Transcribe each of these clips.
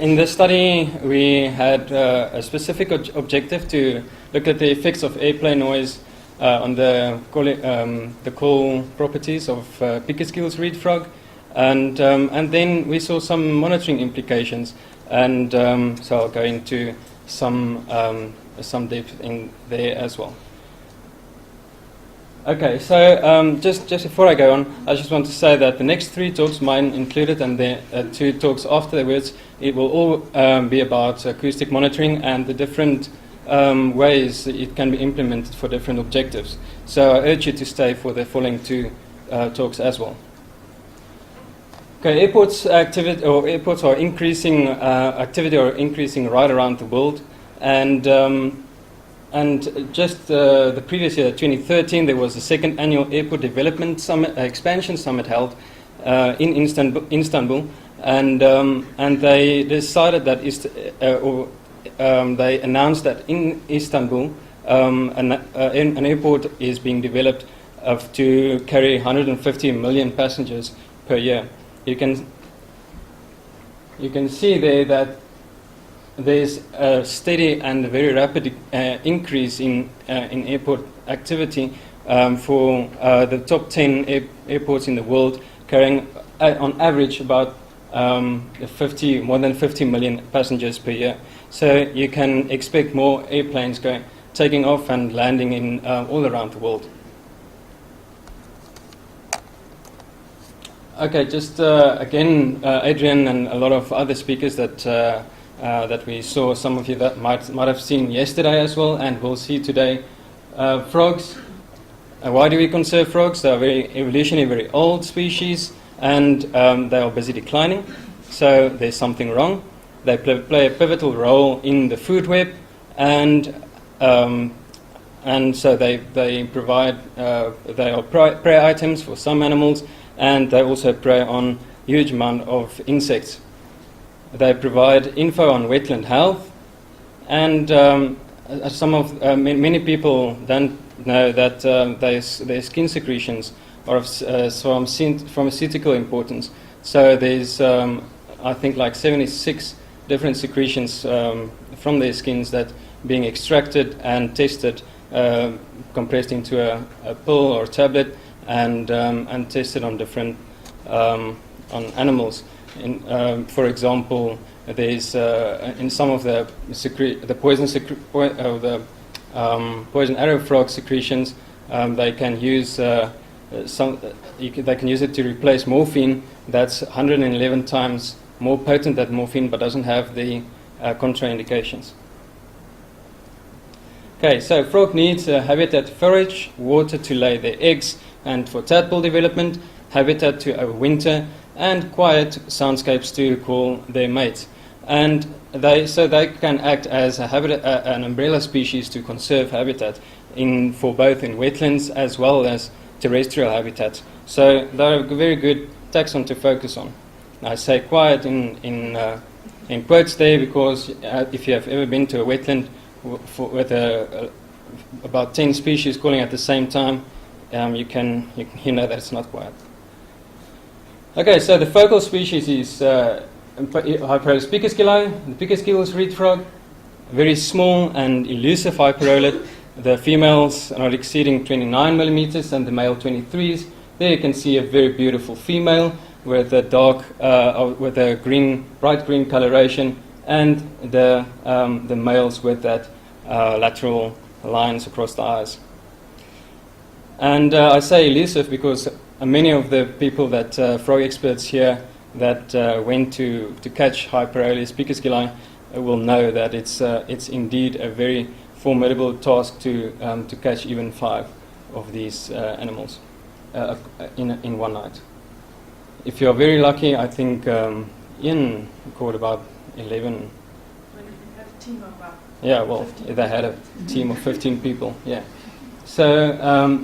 in this study, we had a specific objective to look at the effects of airplane noise on the call properties of Pickersgill's reed frog, and then we saw some monitoring implications, and so I'll go into some depth in there as well. Okay, so just before I go on, I just want to say that the next 3 talks, mine included, and the 2 talks afterwards, it will all be about acoustic monitoring and the different ways that it can be implemented for different objectives. So I urge you to stay for the following 2 talks as well. Okay, airports are increasing activity are increasing right around the world, and just the previous year, 2013, there was the 2nd annual Airport Development Summit, Expansion Summit held in Istanbul, and they decided that they announced that in Istanbul an airport is being developed to carry 150 million passengers per year. You can see there that there's a steady and very rapid increase in airport activity for the top 10 airports in the world, carrying on average about more than 50 million passengers per year. So you can expect more airplanes taking off and landing in all around the world. Okay, just again, Adrian and a lot of other speakers that we saw, some of you that might have seen yesterday as well, and will see today. Frogs. Why do we conserve frogs? They are very evolutionarily very old species, and they are busy declining. So there's something wrong. They play a pivotal role in the food web, and so they provide they are prey items for some animals, and they also prey on huge amount of insects. They provide info on wetland health, and many people don't know that their skin secretions are of pharmaceutical importance. So there's I think like 76 different secretions from their skins that being extracted and tested, compressed into a pill or tablet, and tested on different on animals. For example, there's in some of the poison arrow frog secretions, they can use they can use it to replace morphine. That's 111 times more potent than morphine, but doesn't have the contraindications. Okay, so frog needs habitat to forage, water to lay their eggs, and for tadpole development, habitat to overwinter, and quiet soundscapes to call their mates. And they can act as an umbrella species to conserve habitat for both in wetlands as well as terrestrial habitats. So they're a very good taxon to focus on. I say quiet in quotes there because if you have ever been to a wetland with about 10 species calling at the same time, you know that it's not quiet. Okay, so the focal species is Hyperolis pickersgilli, the Pickersgill's reed frog, very small and elusive hyperolid. The females are not exceeding 29 millimeters and the male 23s. There you can see a very beautiful female with a with a bright green coloration, and the males with that lateral lines across the eyes. And I say elusive because many of the people that frog experts here that went to catch Hyperolis pickersgilli will know that it's indeed a very formidable task to catch even 5 of these animals in one night. If you're very lucky, I think Ian caught about 11. When you had a team of about yeah, well, 15. they had a team of 15 people. Yeah. So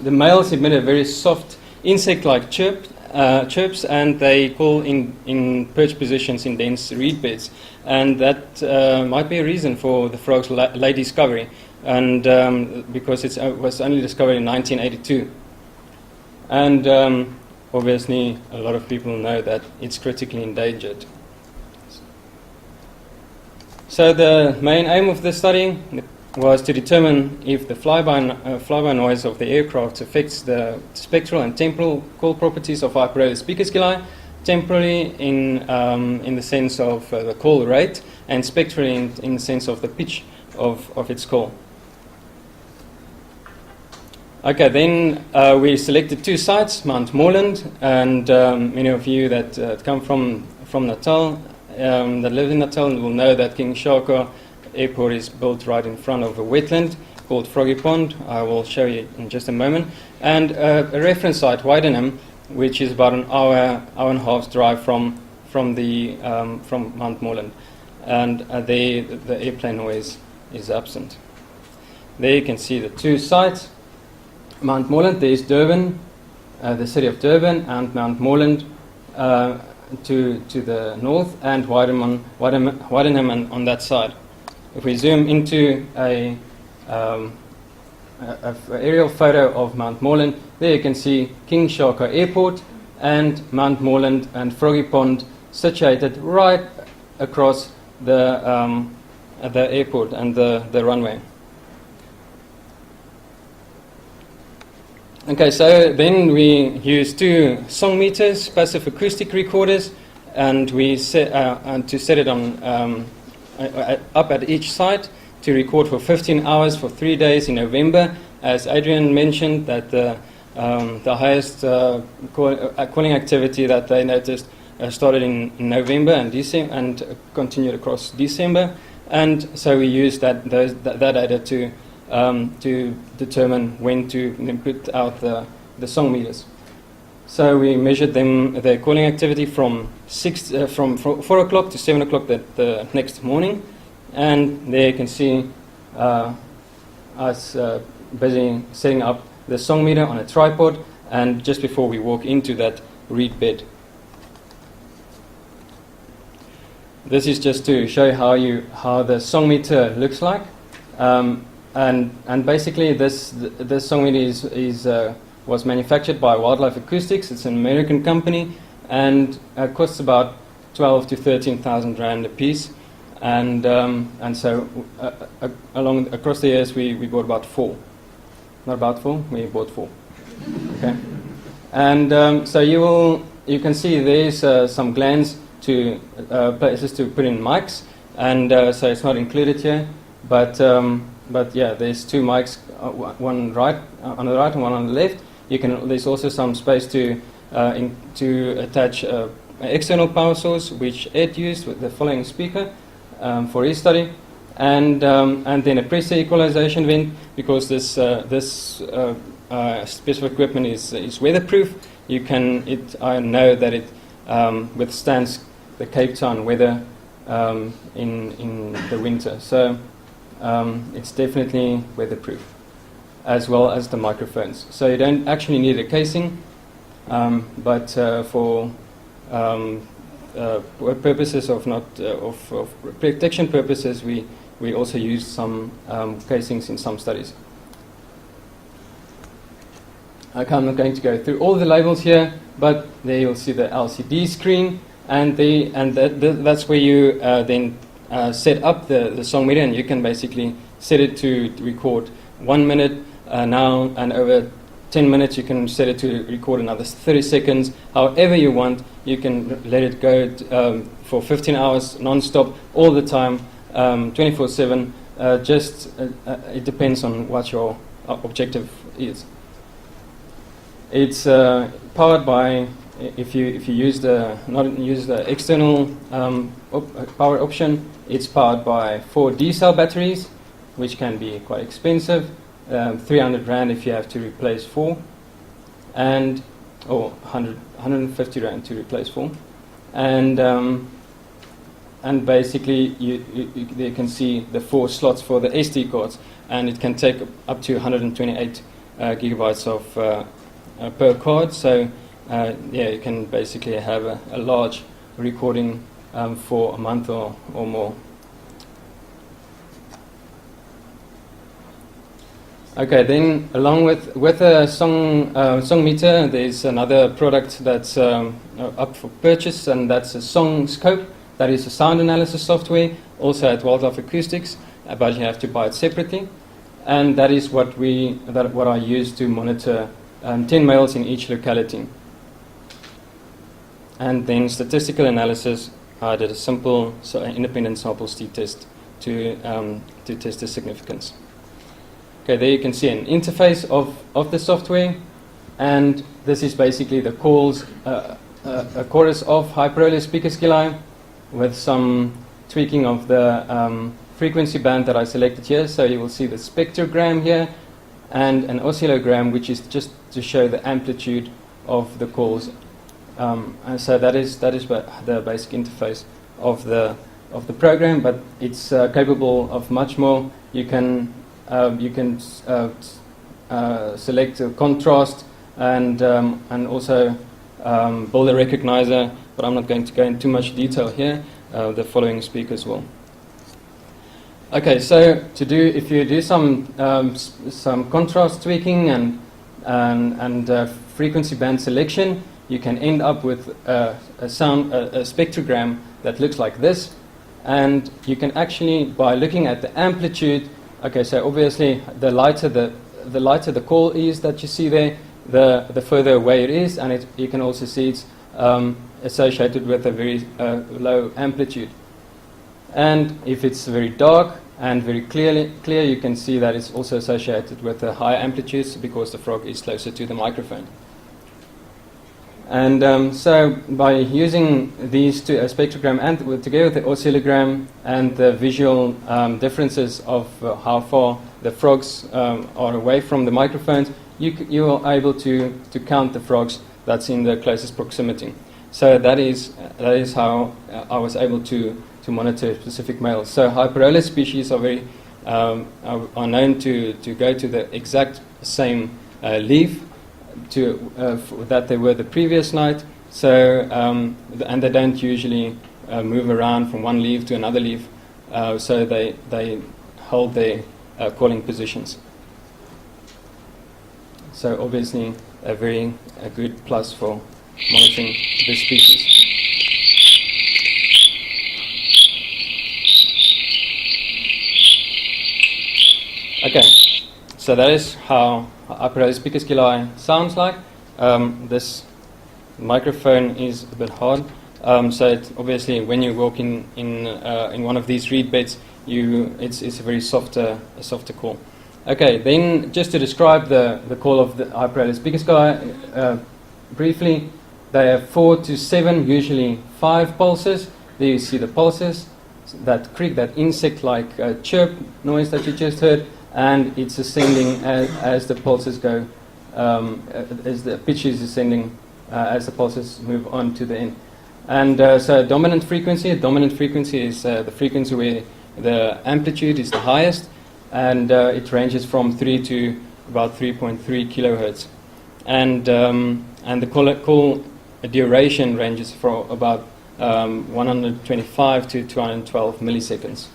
the males emit a very soft insect-like chirps, and they call in perch positions in dense reed beds, and that might be a reason for the frog's late discovery, and because it was only discovered in 1982, and obviously a lot of people know that it's critically endangered. So the main aim of the study was to determine if the flyby noise of the aircraft affects the spectral and temporal call properties of Hyperolis Pickersgill, temporally in the sense of the call rate, and spectrally in the sense of the pitch of its call. Okay, then we selected 2 sites, Mount Moreland, and many of you that come from Natal, that live in Natal, will know that King Shaka Airport is built right in front of a wetland called Froggy Pond. I will show you in just a moment. And a reference site, Widenham, which is about an hour and a half drive from Mount Moreland. And the airplane noise is absent. There you can see the 2 sites. Mount Moreland, there is Durban, the city of Durban, and Mount Moreland to the north, and Widenham on that side. If we zoom into a aerial photo of Mount Moreland, there you can see King Shaka Airport and Mount Moreland and Froggy Pond situated right across the airport and the runway. Okay, so then we use 2 song meters, passive acoustic recorders, and we set it on up at each site to record for 15 hours for 3 days in November. As Adrian mentioned, that the highest calling activity that they noticed started in November and December and continued across December, and so we used that data to determine when to put out the song meters. So we measured their calling activity from 4 o'clock to 7 o'clock the next morning, and there you can see us busy setting up the song meter on a tripod, and just before we walk into that reed bed. This is just to show how the song meter looks like. And basically, this song meter was manufactured by Wildlife Acoustics. It's an American company, and costs about 12 to 13,000 rand a piece. And so across the years, we bought about 4. Not about 4. We bought 4. Okay. And so you can see there's some glands to places to put in mics, and so it's not included here, but yeah, there's 2 mics, one right on the right and one on the left. There's also some space to attach an external power source, which Ed used with the following speaker for his study, and then a pressure equalization vent, because this piece of equipment is weatherproof. I know that it withstands the Cape Town weather in the winter. So it's definitely weatherproof, as well as the microphones. So you don't actually need a casing, but for purposes of protection purposes, we also use some casings in some studies. Okay, I'm not going to go through all the labels here, but there you'll see the LCD screen, and that's where you then set up the song meter, and you can basically set it to record 1 minute now, and over 10 minutes you can set it to record another 30 seconds. However you want, you can let it go for 15 hours non-stop all the time, 24/7. It depends on what your objective is. It's powered by, if you use the external power option, it's powered by 4 D-cell batteries, which can be quite expensive, 300 rand if you have to replace 4, or 150 rand to replace 4, and basically you can see the 4 slots for the SD cards, and it can take up to 128 gigabytes of per card. So you can basically have a large recording for a month or more. Okay, then along with a song meter, there's another product that's up for purchase, and that's a song scope. That is a sound analysis software, also at Wildlife Acoustics, but you have to buy it separately. And that is what I use to monitor 10 males in each locality. And then statistical analysis, I did a simple independent sample t-test to test the significance. Okay, there you can see an interface of the software, and this is basically the calls, a chorus of Hyperolis Pickersgill with some tweaking of the frequency band that I selected here. So you will see the spectrogram here and an oscillogram, which is just to show the amplitude of the calls. And so that is the basic interface of the program, but it's capable of much more. You can select a contrast and also build a recognizer, but I'm not going to go into too much detail here. The following speakers will. Okay, so if you do some contrast tweaking and frequency band selection, you can end up with a spectrogram that looks like this, and you can actually, by looking at the amplitude. Okay, so obviously the lighter the call is that you see there, the further away it is, and you can also see it's associated with a very low amplitude. And if it's very dark and very clear, you can see that it's also associated with a higher amplitudes because the frog is closer to the microphone. And so by using these two, a spectrogram and together with the oscillogram and the visual differences of how far the frogs are away from the microphones, you are able to count the frogs that's in the closest proximity. So that is how I was able to monitor specific males. So Hyperolis species are very are known to go to the exact same leaf that they were the previous night. So and they don't usually move around from one leaf to another leaf. So they hold their calling positions. So obviously a good plus for monitoring this species. Okay, so that is how Hyperolis Pickersgill sounds like. This microphone is a bit hard, so obviously when you walk in one of these reed beds, it's a very softer call. Okay, then just to describe the call of the Hyperolis Pickersgill briefly, they have 4 to 7, usually 5 pulses. There you see the pulses, that creak, that insect-like chirp noise that you just heard, and it's ascending as the pulses go, as the pitch is ascending as the pulses move on to the end. And so dominant frequency is the frequency where the amplitude is the highest, and it ranges from 3 to about 3.3 kilohertz. And the call duration ranges from about 125 to 212 milliseconds.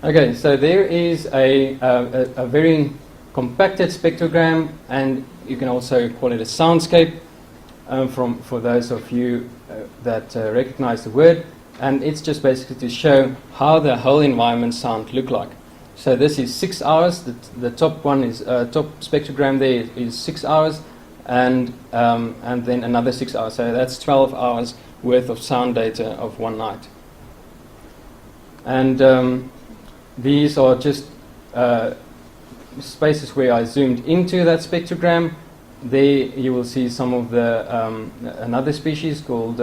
Okay, so there is a very compacted spectrogram, and you can also call it a soundscape for those of you that recognize the word. And it's just basically to show how the whole environment sound look like. So this is 6 hours. The top one is top spectrogram there is 6 hours, and then another 6 hours. So that's 12 hours worth of sound data of one night. And these are just spaces where I zoomed into that spectrogram. There you will see some of the another species called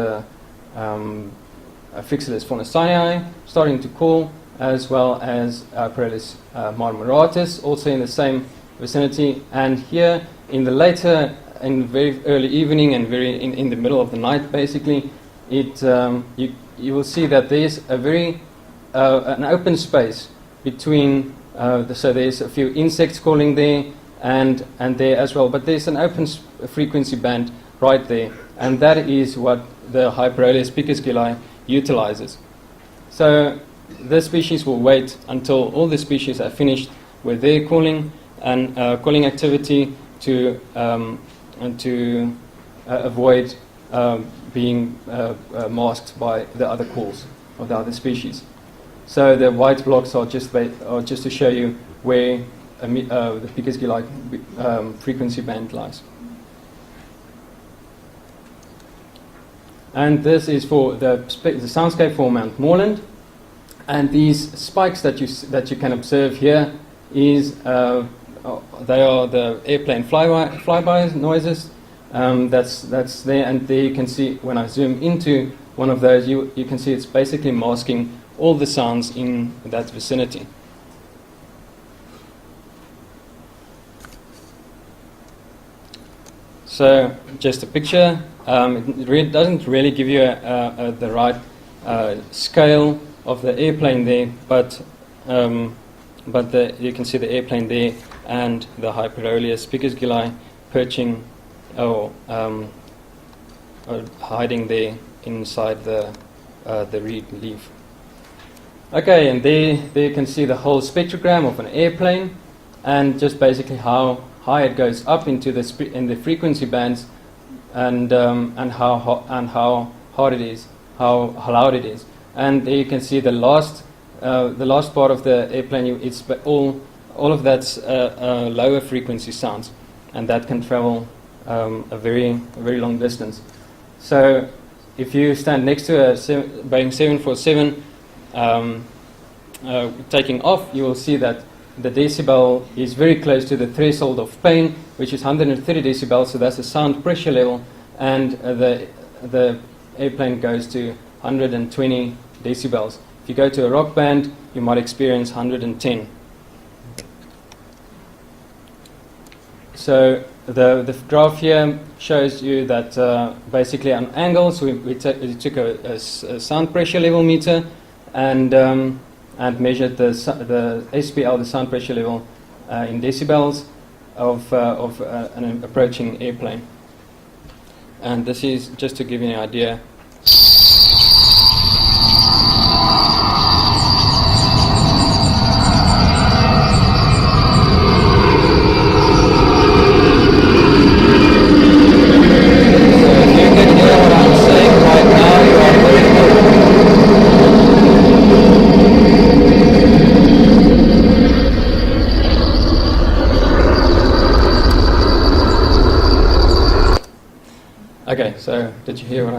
Phyxelis faunacii starting to call, as well as Hyperolis marmoratus, also in the same vicinity. And here in very early evening and in the middle of the night, basically, you will see that there's an open space between. So there's a few insects calling there and there as well, but there's an open frequency band right there, and that is what the Hyperolis Pickersgill utilizes. So this species will wait until all the species are finished with their calling and calling activity to avoid being masked by the other calls of the other species. So the white blocks are just to show you where the Pickersgill frequency band lies. And this is for the soundscape for Mount Moreland. And these spikes that you can observe here is they are the airplane flyby noises. That's there, and there you can see when I zoom into one of those, you can see it's basically masking all the sounds in that vicinity. So just a picture. It doesn't really give you the right scale of the airplane there, but you can see the airplane there and the Hyperoleus Pickersgill perching or hiding there inside the reed leaf. Okay, and there you can see the whole spectrogram of an airplane, and just basically how high it goes up into in the frequency bands, and how hard it is, how loud it is. And there you can see the last part of the airplane. It's all of that's lower frequency sounds, and that can travel a very long distance. So if you stand next to a Boeing 747 taking off, you will see that the decibel is very close to the threshold of pain, which is 130 decibels, so that's the sound pressure level, and the airplane goes to 120 decibels. If you go to a rock band, you might experience 110. So the graph here shows you that basically on angles, we took a sound pressure level meter and measured the SPL, the sound pressure level, in decibels of an approaching airplane. And this is just to give you an idea. Okay, so did you hear what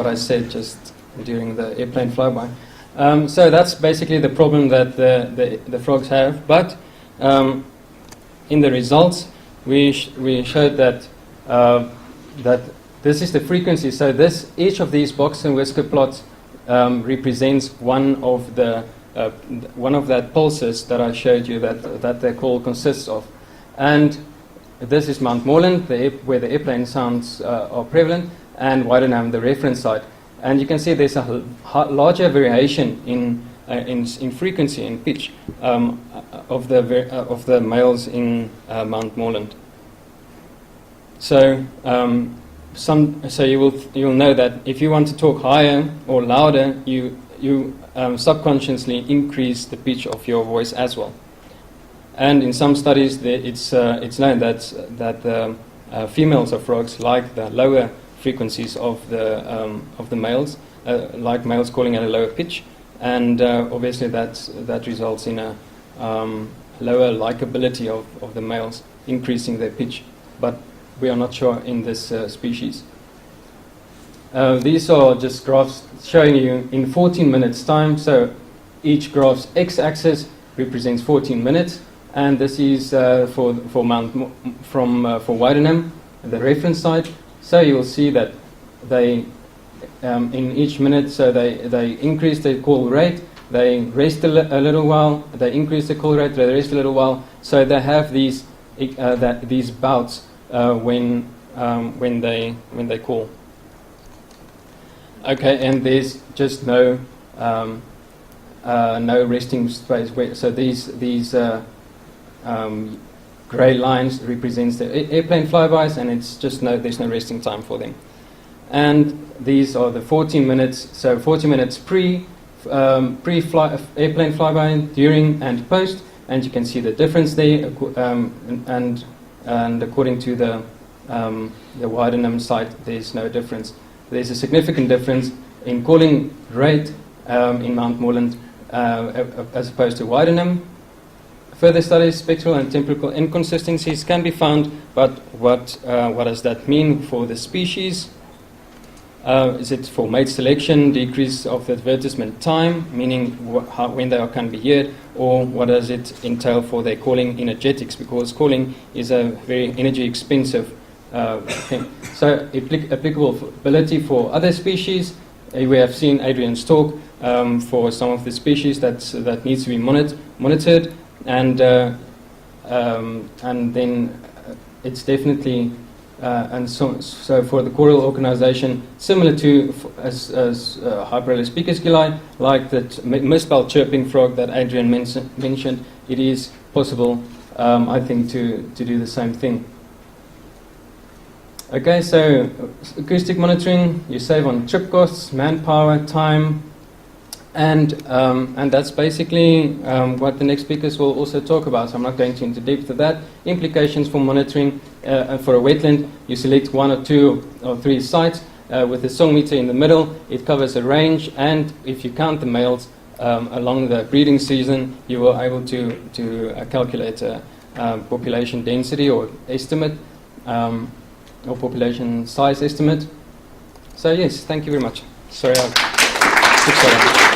I said just during the airplane flyby? So that's basically the problem that the frogs have. But in the results, we showed that this is the frequency. So each of these box and whisker plots represents one of that pulses that I showed you that the call consists of, and this is Mount Moreland, where the airplane sounds are prevalent, and Wildlands, the reference site. And you can see there's a larger variation in frequency and pitch of the males in Mount Moreland. So you'll know that if you want to talk higher or louder, you subconsciously increase the pitch of your voice as well. And in some studies, it's known that females of frogs like the lower frequencies of the males, like males calling at a lower pitch, and obviously that results in a lower likability of the males, increasing their pitch. But we are not sure in this species. These are just graphs showing you in 14 minutes time. So each graph's x-axis represents 14 minutes. And this is for Wildlands, the reference site. So you will see that they, in each minute, so they increase their call rate, they rest a little while, they increase the call rate, they rest a little while. So they have these bouts when they call. Okay, and there's just no resting space. So these grey lines represents the airplane flybys, and it's just there's no resting time for them. And these are the 14 minutes. So 40 minutes pre airplane flyby, during and post, and you can see the difference there. And according to the the Wydenham site, there's no difference. There's a significant difference in calling rate in Mount Moreland as opposed to Wydenham. Further studies, spectral and temporal inconsistencies can be found, but what does that mean for the species? Is it for mate selection, decrease of the advertisement time, meaning when they can be heard, or what does it entail for their calling energetics? Because calling is a very energy expensive thing. So applicability for other species, we have seen Adrian's talk for some of the species that needs to be monitored, and then it's definitely and so for the coral organisation, similar to as Hyperellus Pickersgill, like that misspelled chirping frog that Adrian mentioned, it is possible, I think, to do the same thing. Okay, so acoustic monitoring, you save on trip costs, manpower, time, and that's basically what the next speakers will also talk about. So I'm not going into depth of that. Implications for monitoring for a wetland. You select 1 or 2 or 3 sites with a song meter in the middle. It covers a range, and if you count the males along the breeding season, you are able to calculate a population density or estimate, or population size estimate. So yes, thank you very much. Sorry, I took so long.